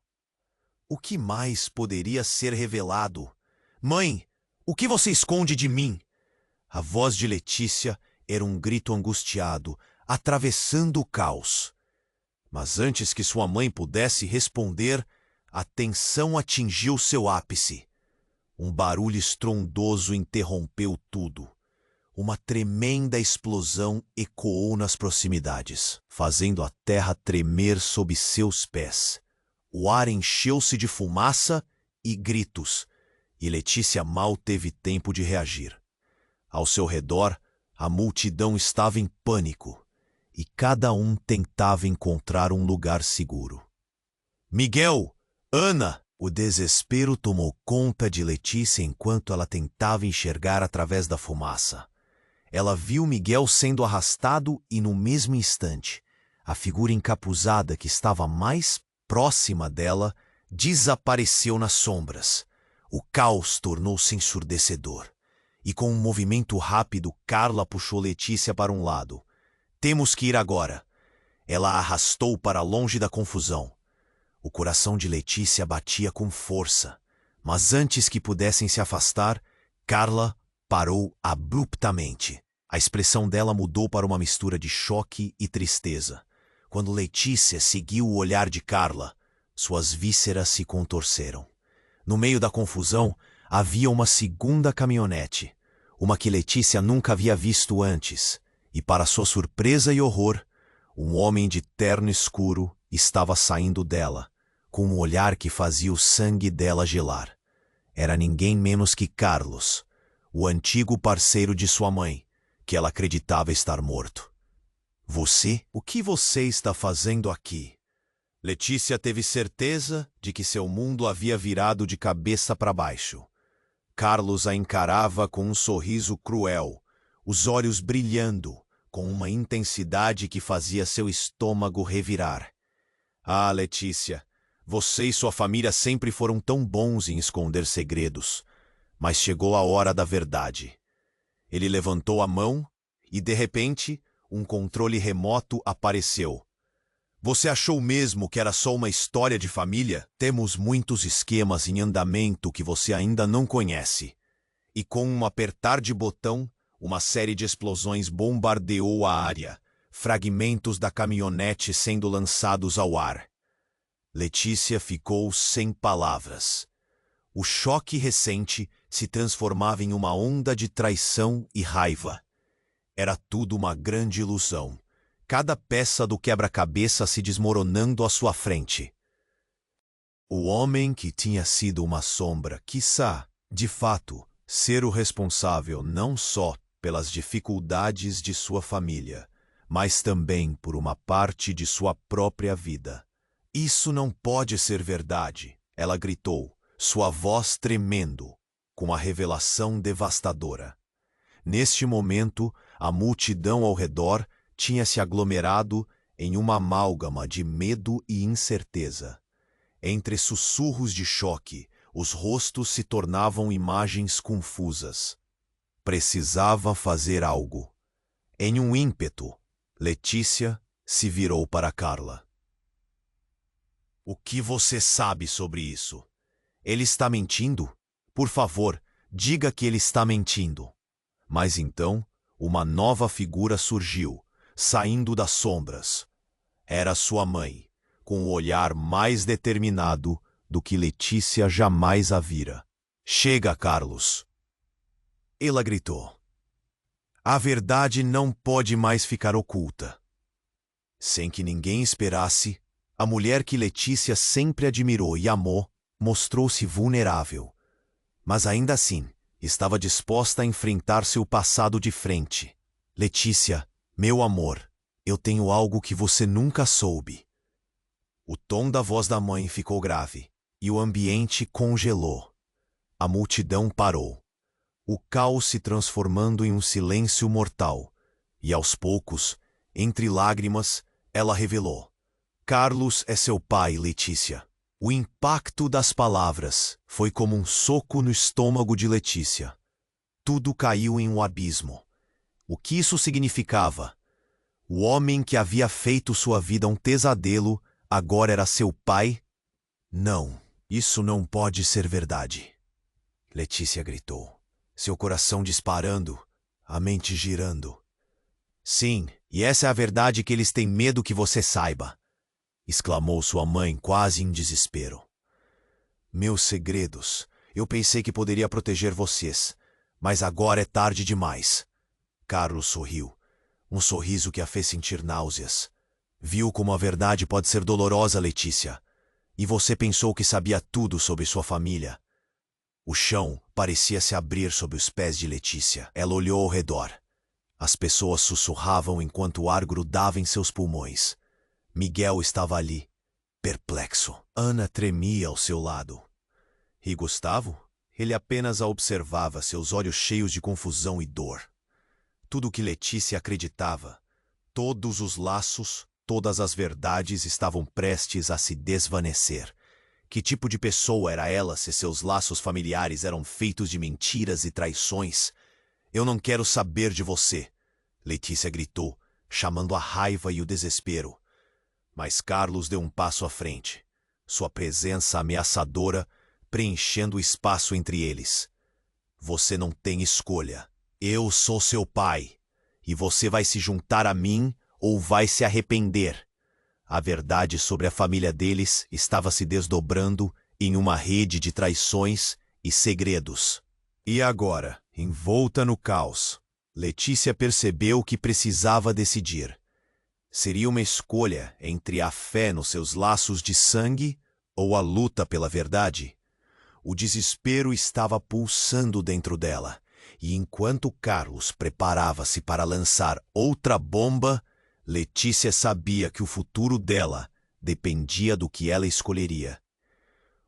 Speaker 1: O que mais poderia ser revelado? Mãe, o que você esconde de mim? A voz de Letícia era um grito angustiado, atravessando o caos. Mas antes que sua mãe pudesse responder, a tensão atingiu seu ápice. Um barulho estrondoso interrompeu tudo. Uma tremenda explosão ecoou nas proximidades, fazendo a terra tremer sob seus pés. O ar encheu-se de fumaça e gritos, e Letícia mal teve tempo de reagir. Ao seu redor, A multidão estava em pânico e cada um tentava encontrar um lugar seguro. Miguel! Ana! O desespero tomou conta de Letícia enquanto ela tentava enxergar através da fumaça. Ela viu Miguel sendo arrastado e, no mesmo instante, a figura encapuzada que estava mais próxima dela desapareceu nas sombras. O caos tornou-se ensurdecedor. E com um movimento rápido, Carla puxou Letícia para um lado. Temos que ir agora. Ela a arrastou para longe da confusão. O coração de Letícia batia com força, mas antes que pudessem se afastar, Carla parou abruptamente. A expressão dela mudou para uma mistura de choque e tristeza. Quando Letícia seguiu o olhar de Carla, suas vísceras se contorceram. No meio da confusão, havia uma segunda caminhonete, uma que Letícia nunca havia visto antes, e para sua surpresa e horror, um homem de terno escuro estava saindo dela, com um olhar que fazia o sangue dela gelar. Era ninguém menos que Carlos, o antigo parceiro de sua mãe, que ela acreditava estar morto. Você? O que você está fazendo aqui? Letícia teve certeza de que seu mundo havia virado de cabeça para baixo. Carlos a encarava com um sorriso cruel, os olhos brilhando, com uma intensidade que fazia seu estômago revirar. Ah, Letícia, você e sua família sempre foram tão bons em esconder segredos, mas chegou a hora da verdade. Ele levantou a mão e, de repente, um controle remoto apareceu. Você achou mesmo que era só uma história de família? Temos muitos esquemas em andamento que você ainda não conhece. E com um apertar de botão, uma série de explosões bombardeou a área, fragmentos da caminhonete sendo lançados ao ar. Letícia ficou sem palavras. O choque recente se transformava em uma onda de traição e raiva. Era tudo uma grande ilusão. Cada peça do quebra-cabeça se desmoronando à sua frente. O homem que tinha sido uma sombra, quiçá, de fato, ser o responsável não só pelas dificuldades de sua família, mas também por uma parte de sua própria vida. Isso não pode ser verdade, ela gritou, sua voz tremendo, com a revelação devastadora. Neste momento, a multidão ao redor tinha se aglomerado em uma amálgama de medo e incerteza. Entre sussurros de choque, os rostos se tornavam imagens confusas. Precisava fazer algo. Em um ímpeto, Letícia se virou para Carla. O que você sabe sobre isso? Ele está mentindo? Por favor, diga que ele está mentindo. Mas então, uma nova figura surgiu, saindo das sombras. Era sua mãe, com o olhar mais determinado do que Letícia jamais a vira. Chega, Carlos! Ela gritou. A verdade não pode mais ficar oculta. Sem que ninguém esperasse, a mulher que Letícia sempre admirou e amou mostrou-se vulnerável. Mas ainda assim, estava disposta a enfrentar seu passado de frente. Letícia, meu amor, eu tenho algo que você nunca soube. O tom da voz da mãe ficou grave, e o ambiente congelou. A multidão parou. O caos se transformando em um silêncio mortal, e aos poucos, entre lágrimas, ela revelou. Carlos é seu pai, Letícia. O impacto das palavras foi como um soco no estômago de Letícia. Tudo caiu em um abismo. O que isso significava? O homem que havia feito sua vida um pesadelo agora era seu pai? Não, isso não pode ser verdade. Letícia gritou, seu coração disparando, a mente girando. Sim, e essa é a verdade que eles têm medo que você saiba, exclamou sua mãe quase em desespero. Meus segredos, eu pensei que poderia proteger vocês, mas agora é tarde demais. Carlos sorriu, um sorriso que a fez sentir náuseas. Viu como a verdade pode ser dolorosa, Letícia, e você pensou que sabia tudo sobre sua família. O chão parecia se abrir sob os pés de Letícia. Ela olhou ao redor. As pessoas sussurravam enquanto o ar grudava em seus pulmões. Miguel estava ali, perplexo. Ana tremia ao seu lado. E Gustavo? Ele apenas a observava, seus olhos cheios de confusão e dor. Tudo o que Letícia acreditava, todos os laços, todas as verdades estavam prestes a se desvanecer. Que tipo de pessoa era ela se seus laços familiares eram feitos de mentiras e traições? Eu não quero saber de você, Letícia gritou, chamando a raiva e o desespero. Mas Carlos deu um passo à frente, sua presença ameaçadora preenchendo o espaço entre eles. Você não tem escolha. Eu sou seu pai, e você vai se juntar a mim ou vai se arrepender. A verdade sobre a família deles estava se desdobrando em uma rede de traições e segredos. E agora, envolta no caos, Letícia percebeu que precisava decidir. Seria uma escolha entre a fé nos seus laços de sangue ou a luta pela verdade? O desespero estava pulsando dentro dela, e enquanto Carlos preparava-se para lançar outra bomba, Letícia sabia que o futuro dela dependia do que ela escolheria.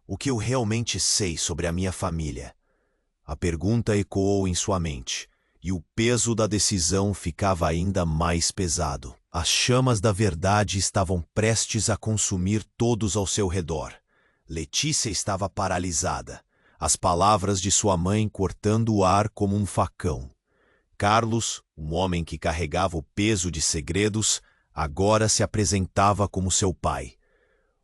Speaker 1: O que eu realmente sei sobre a minha família? A pergunta ecoou em sua mente, e o peso da decisão ficava ainda mais pesado. As chamas da verdade estavam prestes a consumir todos ao seu redor. Letícia estava paralisada, as palavras de sua mãe cortando o ar como um facão. Carlos, um homem que carregava o peso de segredos, agora se apresentava como seu pai.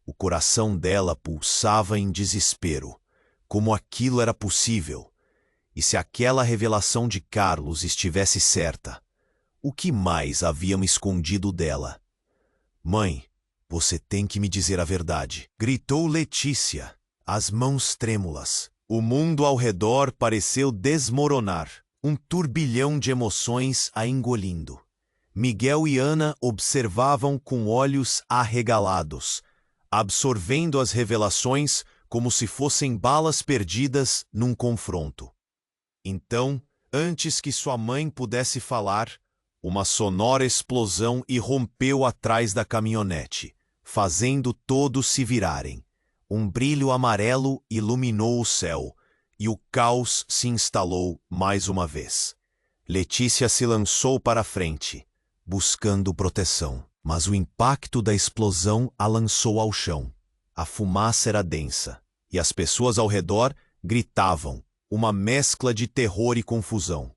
Speaker 1: O coração dela pulsava em desespero. Como aquilo era possível? E se aquela revelação de Carlos estivesse certa, o que mais haviam escondido dela? Mãe, você tem que me dizer a verdade, gritou Letícia, as mãos trêmulas. O mundo ao redor pareceu desmoronar, um turbilhão de emoções a engolindo. Miguel e Ana observavam com olhos arregalados, absorvendo as revelações como se fossem balas perdidas num confronto. Então, antes que sua mãe pudesse falar, uma sonora explosão irrompeu atrás da caminhonete, fazendo todos se virarem. Um brilho amarelo iluminou o céu, e o caos se instalou mais uma vez. Letícia se lançou para a frente, buscando proteção, mas o impacto da explosão a lançou ao chão. A fumaça era densa, e as pessoas ao redor gritavam, uma mescla de terror e confusão.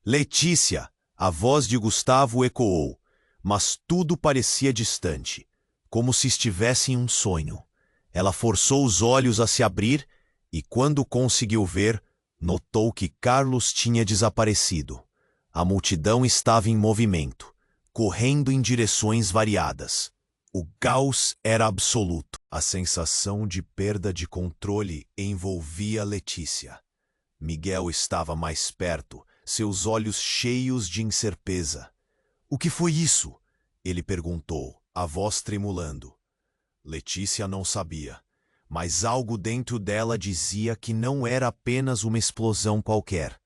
Speaker 1: Letícia! A voz de Gustavo ecoou, mas tudo parecia distante, como se estivesse em um sonho. Ela forçou os olhos a se abrir e, quando conseguiu ver, notou que Carlos tinha desaparecido. A multidão estava em movimento, correndo em direções variadas. O caos era absoluto. A sensação de perda de controle envolvia Letícia. Miguel estava mais perto, seus olhos cheios de incerteza. — O que foi isso? Ele perguntou, a voz tremulando. Letícia não sabia, mas algo dentro dela dizia que não era apenas uma explosão qualquer.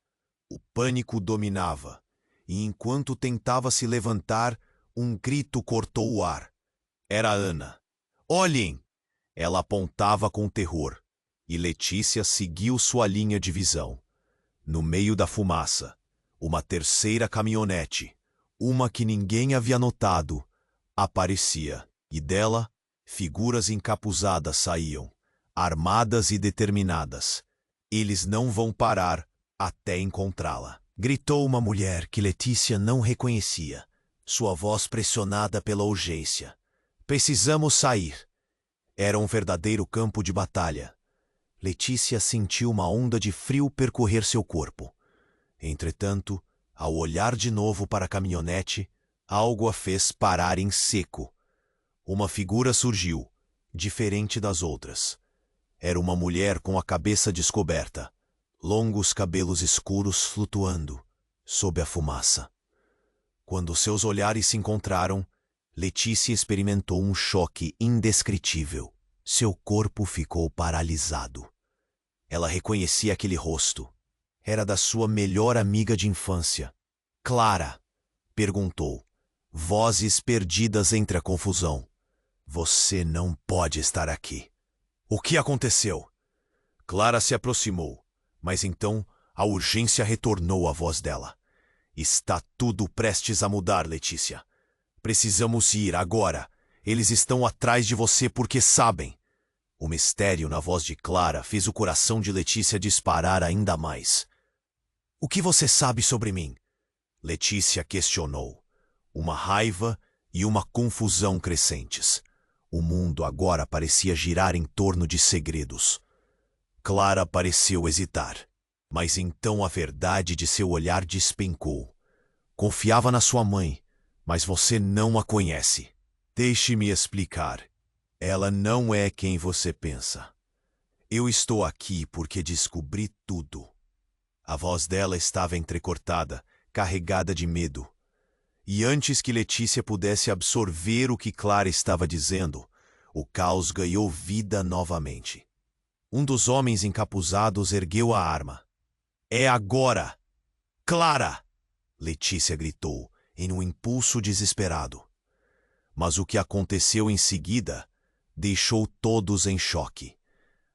Speaker 1: O pânico dominava, e enquanto tentava se levantar, um grito cortou o ar. Era Ana. — Olhem! Ela apontava com terror, e Letícia seguiu sua linha de visão. No meio da fumaça, uma terceira caminhonete, uma que ninguém havia notado, aparecia, e dela, figuras encapuzadas saíam, armadas e determinadas. Eles não vão parar até encontrá-la. Gritou uma mulher que Letícia não reconhecia, sua voz pressionada pela urgência. Precisamos sair. Era um verdadeiro campo de batalha. Letícia sentiu uma onda de frio percorrer seu corpo. Entretanto, ao olhar de novo para a caminhonete, algo a fez parar em seco. Uma figura surgiu, diferente das outras. Era uma mulher com a cabeça descoberta, longos cabelos escuros flutuando sob a fumaça. Quando seus olhares se encontraram, Letícia experimentou um choque indescritível. Seu corpo ficou paralisado. Ela reconhecia aquele rosto. Era da sua melhor amiga de infância, Clara. perguntou, vozes perdidas entre a confusão. Você não pode estar aqui. O que aconteceu? Clara se aproximou, mas então a urgência retornou à voz dela. Está tudo prestes a mudar, Letícia. Precisamos ir agora. Eles estão atrás de você porque sabem. O mistério na voz de Clara fez o coração de Letícia disparar ainda mais. O que você sabe sobre mim? Letícia questionou. Uma raiva e uma confusão crescentes. O mundo agora parecia girar em torno de segredos. Clara pareceu hesitar, mas então a verdade de seu olhar despencou. Confiava na sua mãe, mas você não a conhece. Deixe-me explicar. Ela não é quem você pensa. Eu estou aqui porque descobri tudo. A voz dela estava entrecortada, carregada de medo. E antes que Letícia pudesse absorver o que Clara estava dizendo, o caos ganhou vida novamente. Um dos homens encapuzados ergueu a arma. É agora! Clara! Letícia gritou, em um impulso desesperado. Mas o que aconteceu em seguida deixou todos em choque.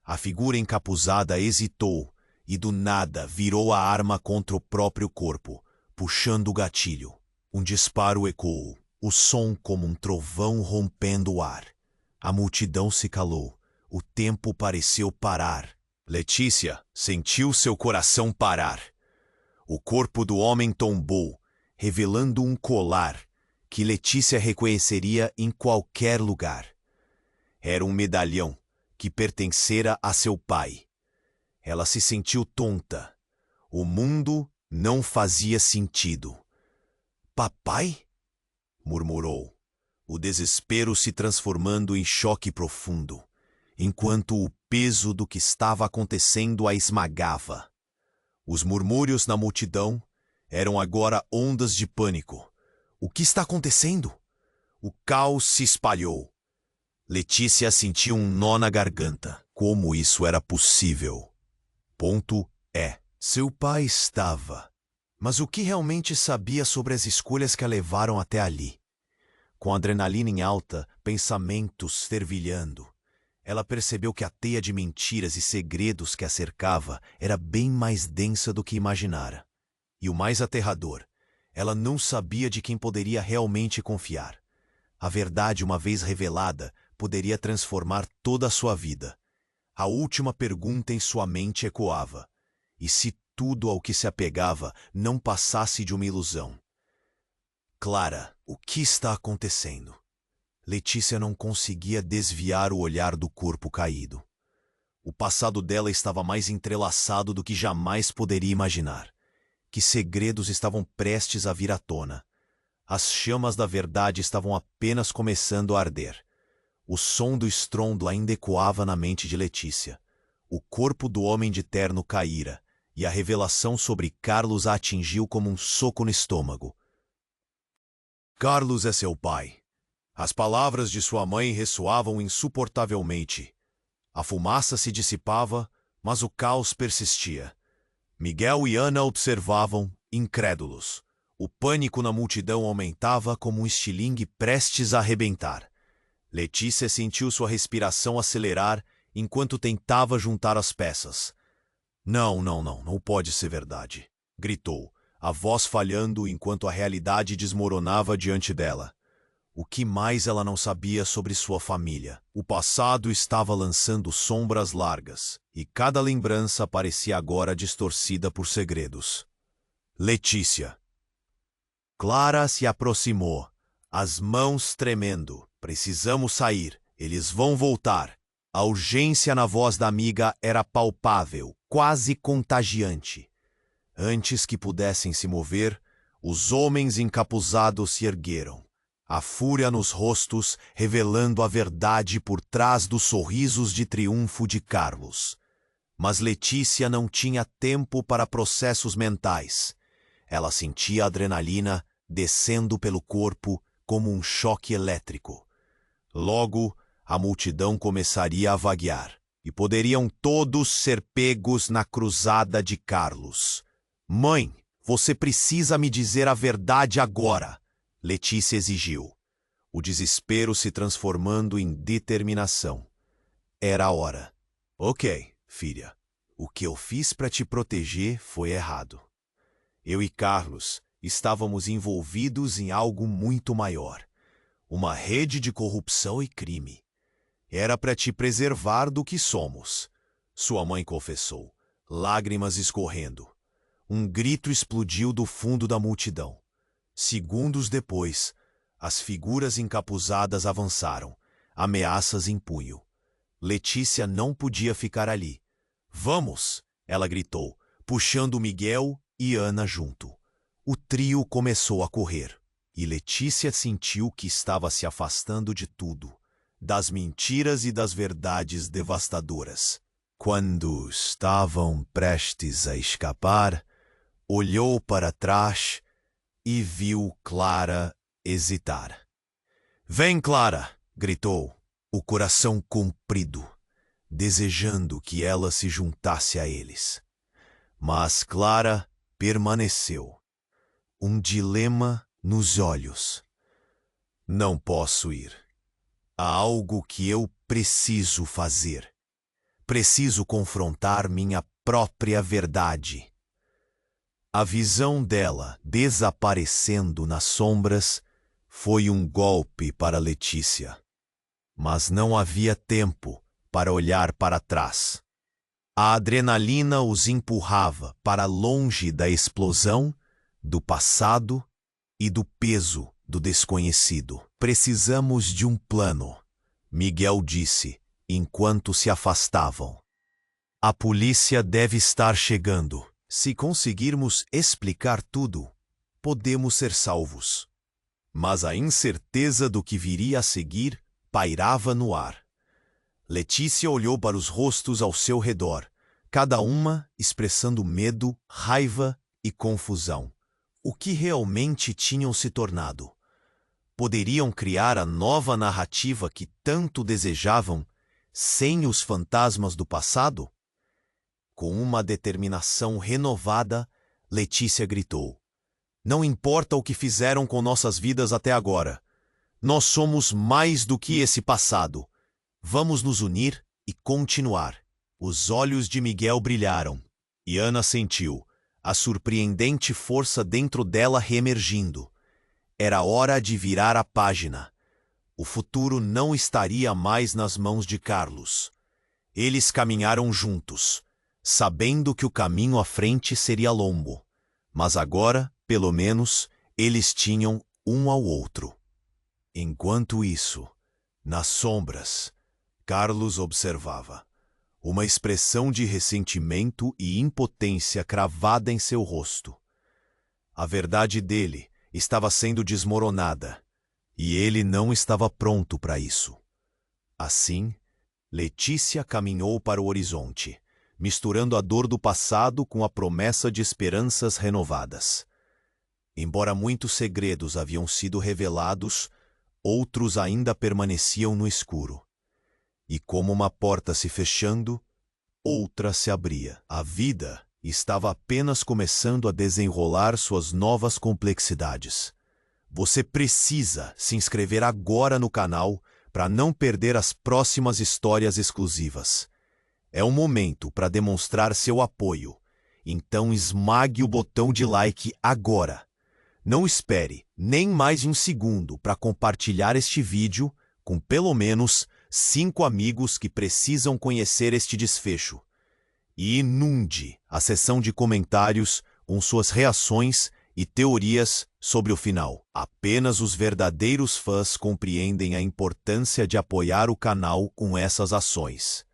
Speaker 1: A figura encapuzada hesitou e do nada virou a arma contra o próprio corpo, puxando o gatilho. Um disparo ecoou, o som como um trovão rompendo o ar. A multidão se calou. O tempo pareceu parar. Letícia sentiu seu coração parar. O corpo do homem tombou, revelando um colar que Letícia reconheceria em qualquer lugar. Era um medalhão que pertencera a seu pai. Ela se sentiu tonta. O mundo não fazia sentido. Papai? Murmurou, o desespero se transformando em choque profundo, enquanto o peso do que estava acontecendo a esmagava. Os murmúrios na multidão eram agora ondas de pânico. O que está acontecendo? O caos se espalhou. Letícia sentiu um nó na garganta. Como isso era possível? Ponto é, seu pai estava. Mas o que realmente sabia sobre as escolhas que a levaram até ali? Com a adrenalina em alta, pensamentos fervilhando, ela percebeu que a teia de mentiras e segredos que a cercava era bem mais densa do que imaginara. E o mais aterrador, ela não sabia de quem poderia realmente confiar. A verdade, uma vez revelada, poderia transformar toda a sua vida. A última pergunta em sua mente ecoava. E se tudo ao que se apegava não passasse de uma ilusão? Clara, o que está acontecendo? Letícia não conseguia desviar o olhar do corpo caído. O passado dela estava mais entrelaçado do que jamais poderia imaginar. Que segredos estavam prestes a vir à tona. As chamas da verdade estavam apenas começando a arder. O som do estrondo ainda ecoava na mente de Letícia. O corpo do homem de terno caíra, e a revelação sobre Carlos a atingiu como um soco no estômago. Carlos é seu pai. As palavras de sua mãe ressoavam insuportavelmente. A fumaça se dissipava, mas o caos persistia. Miguel e Ana observavam, incrédulos. O pânico na multidão aumentava como um estilingue prestes a arrebentar. Letícia sentiu sua respiração acelerar enquanto tentava juntar as peças. Não pode ser verdade, gritou, a voz falhando enquanto a realidade desmoronava diante dela. O que mais ela não sabia sobre sua família? O passado estava lançando sombras largas, e cada lembrança parecia agora distorcida por segredos. Letícia. Clara se aproximou, as mãos tremendo. Precisamos sair, eles vão voltar. A urgência na voz da amiga era palpável, quase contagiante. Antes que pudessem se mover, os homens encapuzados se ergueram. A fúria nos rostos, revelando a verdade por trás dos sorrisos de triunfo de Carlos. Mas Letícia não tinha tempo para processos mentais. Ela sentia a adrenalina descendo pelo corpo como um choque elétrico. Logo, a multidão começaria a vaguear, e poderiam todos ser pegos na cruzada de Carlos. Mãe, Você precisa me dizer a verdade agora, Letícia exigiu, o desespero se transformando em determinação. Era a hora. Ok, filha. O que eu fiz para te proteger foi errado. Eu e Carlos estávamos envolvidos em algo muito maior. Uma rede de corrupção e crime. Era para te preservar do que somos. Sua mãe confessou, lágrimas escorrendo. Um grito explodiu do fundo da multidão. Segundos depois, as figuras encapuzadas avançaram, ameaças em punho. Letícia não podia ficar ali. Vamos! Ela gritou, puxando Miguel e Ana junto. O trio começou a correr, e Letícia sentiu que estava se afastando de tudo, das mentiras e das verdades devastadoras. Quando estavam prestes a escapar, olhou para trás e viu Clara hesitar. Vem, Clara! Gritou, o coração comprido, desejando que ela se juntasse a eles. Mas Clara permaneceu, um dilema nos olhos. Não posso ir. Há algo que eu preciso fazer. Preciso confrontar minha própria verdade. A visão dela desaparecendo nas sombras foi um golpe para Letícia. Mas não havia tempo para olhar para trás. A adrenalina os empurrava para longe da explosão, do passado e do peso do desconhecido. Precisamos de um plano, Miguel disse, enquanto se afastavam. A polícia deve estar chegando. Se conseguirmos explicar tudo, podemos ser salvos. Mas a incerteza do que viria a seguir pairava no ar. Letícia olhou para os rostos ao seu redor, cada uma expressando medo, raiva e confusão. O que realmente tinham se tornado? Poderiam criar a nova narrativa que tanto desejavam, sem os fantasmas do passado? Com uma determinação renovada, Letícia gritou: Não importa o que fizeram com nossas vidas até agora. Nós somos mais do que esse passado. Vamos nos unir e continuar. Os olhos de Miguel brilharam, e Ana sentiu a surpreendente força dentro dela reemergindo. Era hora de virar a página. O futuro não estaria mais nas mãos de Carlos. Eles caminharam juntos, sabendo que o caminho à frente seria longo. Mas agora, pelo menos, eles tinham um ao outro. Enquanto isso, nas sombras, Carlos observava, uma expressão de ressentimento e impotência cravada em seu rosto. A verdade dele estava sendo desmoronada, e ele não estava pronto para isso. Assim, Letícia caminhou para o horizonte, misturando a dor do passado com a promessa de esperanças renovadas. Embora muitos segredos haviam sido revelados, outros ainda permaneciam no escuro. E como uma porta se fechando, outra se abria. A vida estava apenas começando a desenrolar suas novas complexidades. Você precisa se inscrever agora no canal para não perder as próximas histórias exclusivas. É um momento para demonstrar seu apoio. Então esmague o botão de like agora. Não espere nem mais um segundo para compartilhar este vídeo com pelo menos 5 amigos que precisam conhecer este desfecho. E inunde a seção de comentários com suas reações e teorias sobre o final. Apenas os verdadeiros fãs compreendem a importância de apoiar o canal com essas ações.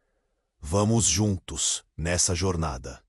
Speaker 1: Vamos juntos nessa jornada.